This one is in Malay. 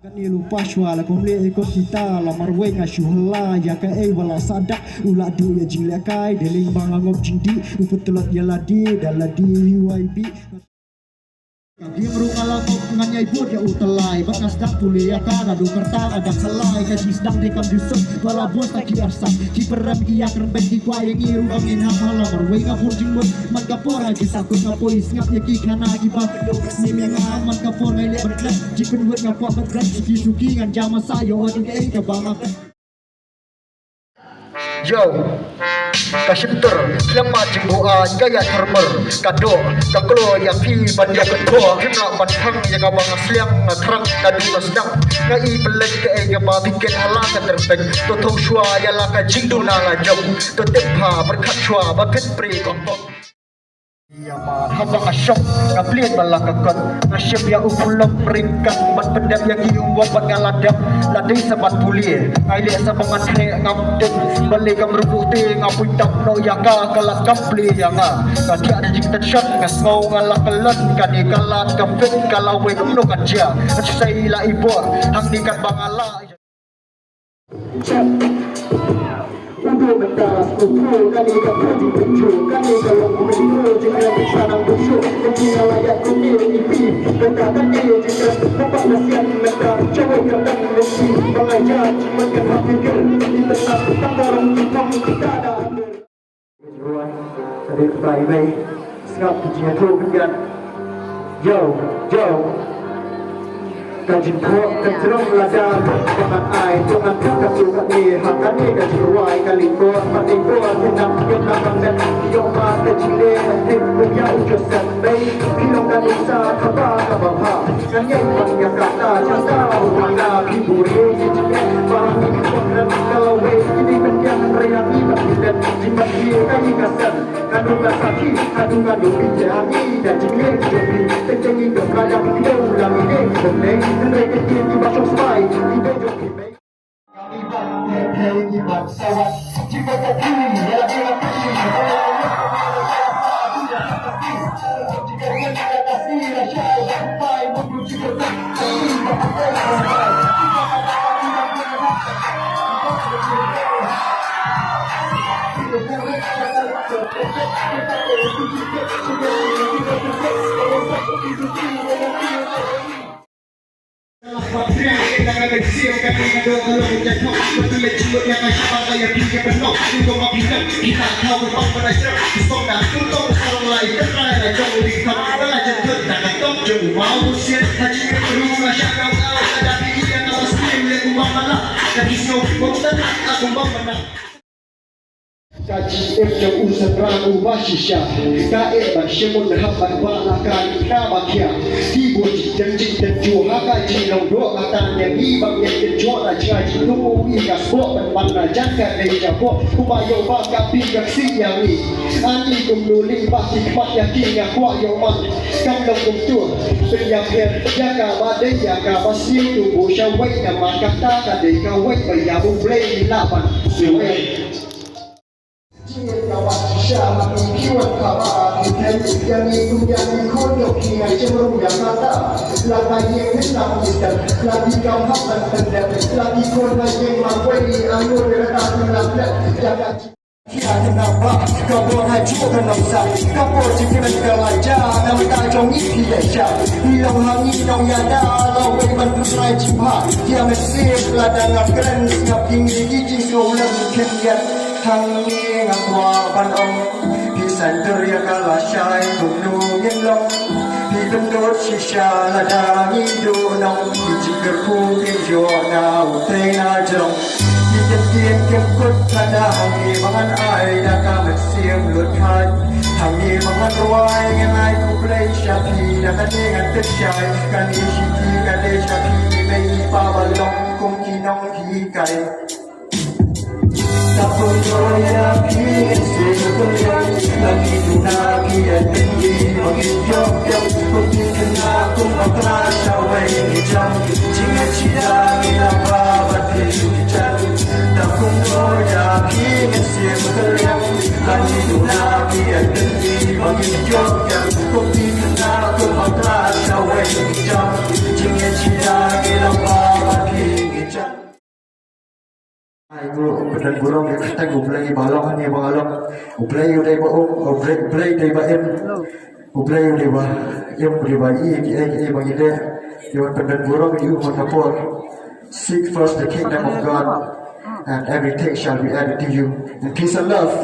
Kani lupa shwa la komle ikut kita la marwe ngashuhla ya ka wala sadak ula du ya jingla kai deling bangangop jingdi uputulot ya ladi daladi UIB kaki merungalang nganyai bud ya utelai bekas dak kuliah kana du kerta ada selai kaji sedang dekam dusuk bala bos tak kiasa kiperam iya kerben ki kwai ngiru angin hafala marwe ngapur jingbut magkapora ki sakut ngapoi ngap ya ki kana ki ba simeng aman kapor ngai le berklat jikun wet ngapot berklat ki suki ngan jama sayo odin ke ke bangak Yo, kasinter, selamat jembuan gaya termer, kado, kaklo yang pi bandia kedua, kena bantang yang abang asliang terang kadu sedang, ngai pelek ke ega bikin halangan terbeng, totong shua ya laka jingdu nala jom, totempa berkat shua bakat pri kompok. Ya man, habang asyok ngapliat balakakot asyik ya upulok peringkat bat pendap yang giumbuat bat ngaladap ladai sabat puli aile sabangan tre ngamdek balik kam rubuti ngapui tap no yaka kalat kapli yanga kati ada jingtan shot ngasngau ngalak kelan kani kalat kapit kalawe kumno kanja asusai la ibor hang dikat bangala Untuk mentas kuku kali kapal di pencu kali kalau kumentu jika bicara busuk kecil layak kumil ipi katakan dia jika bapak nasihat mereka coba kadang mesti mengajar makan hafizkan di tengah tanggaran kita ada Juan dari baik-baik sekap dia tu kan jauh Kajin kuat kecerong ladang Jangan air, jangan kakak suka ni Haka ni kajin ruai kali kuat Mati kuat, tinam kenang dan Tiong mata cile, nanti punya ujur sampai Pilong dan isa, kaba kababha Nganyay banyak kata, jasa Mana kiburi, jijiknya Barang ini kuat kalau weh Ini mendiang raya ibat dan Jimat dia kaya kasan Kandung saki, kandung bijangi Dan jingin jopi Tencengi ke kadang Hidup ulang ini Beneng mereka kini masuk spy Tidak joki baik kami bangkit hari bersawat jika tak kini ialah bila kini jika kita kasih rasa sampai menuju ke Patria kita akan kecil kami ada kalau menjadi betul jiwa yang asyik gaya pikir penuh untuk menghilang kita tahu bang belajar sekolah untuk orang lain kerana jauh di kamar belajar tentang top jauh mau usia haji perlu masyarakat awal ada yang awas tim yang malah dan semua konten aku menang Kaji yang usaha ramu wasisya Kae bansyemun habat balakan nabakia Dibuji janji tenju haka jinong do katanya ibang yang tenju na jaji Nungu ikas bo penpana jangka deja bo Kumayo baka pingak siyangi Ani kumnuli baki pat yakin ya kwa yoman Kamlang kumtur penyamir Yaka badai yaka basil tubuh syawai Nama kata kadai kawai Bayabung play lapan Siwai Kawan syah kiwan kawat yang itu yang kodok yang cenderung yang kata lagi yang hendak kita lagi kau makan pendek lagi kau yang mawai anggur rata melaplet jaga Kita nampak kau boleh juga nampak kau boleh juga belajar nama tajam ini saja hilang hangi dong ya dah lawe bantu saya jumpa dia mesti ladang keren ngap tinggi gigi kau lagi kian Hang ni ngang hoa ban ông Hi san teria kala shai Cùng nu nghiên long Hi tâm đốt chi sha la da nhi đô nong Hi chi cơ khu kinh dô na u tê na jong Hi chân tiên kem kut la da hang ni mangan ai Da ka mek siam lut khai Hang ni mangan ruai Ngan ai ku play sha pi Da ka ni ngan tet shai Ka ni shi ki ka de sha pi Mei pa balong Kung ki nong hi kai Tapos saya ingin sebenarnya lagi tunagi dan tinggi menginjak yang seperti kena aku merasa wajah jika tidak hilang babat hijau Tapos saya ingin sebenarnya lagi tunagi dan tinggi menginjak yang seperti kena aku merasa wajah jika tidak hilang babat pendan burung yang kita ublay balong ni balong ublay uday ba ublay day ba ublay uday ba uday ba bagi dia yang pendan burung you menapor seek first the kingdom of God and everything shall be added to you and peace and love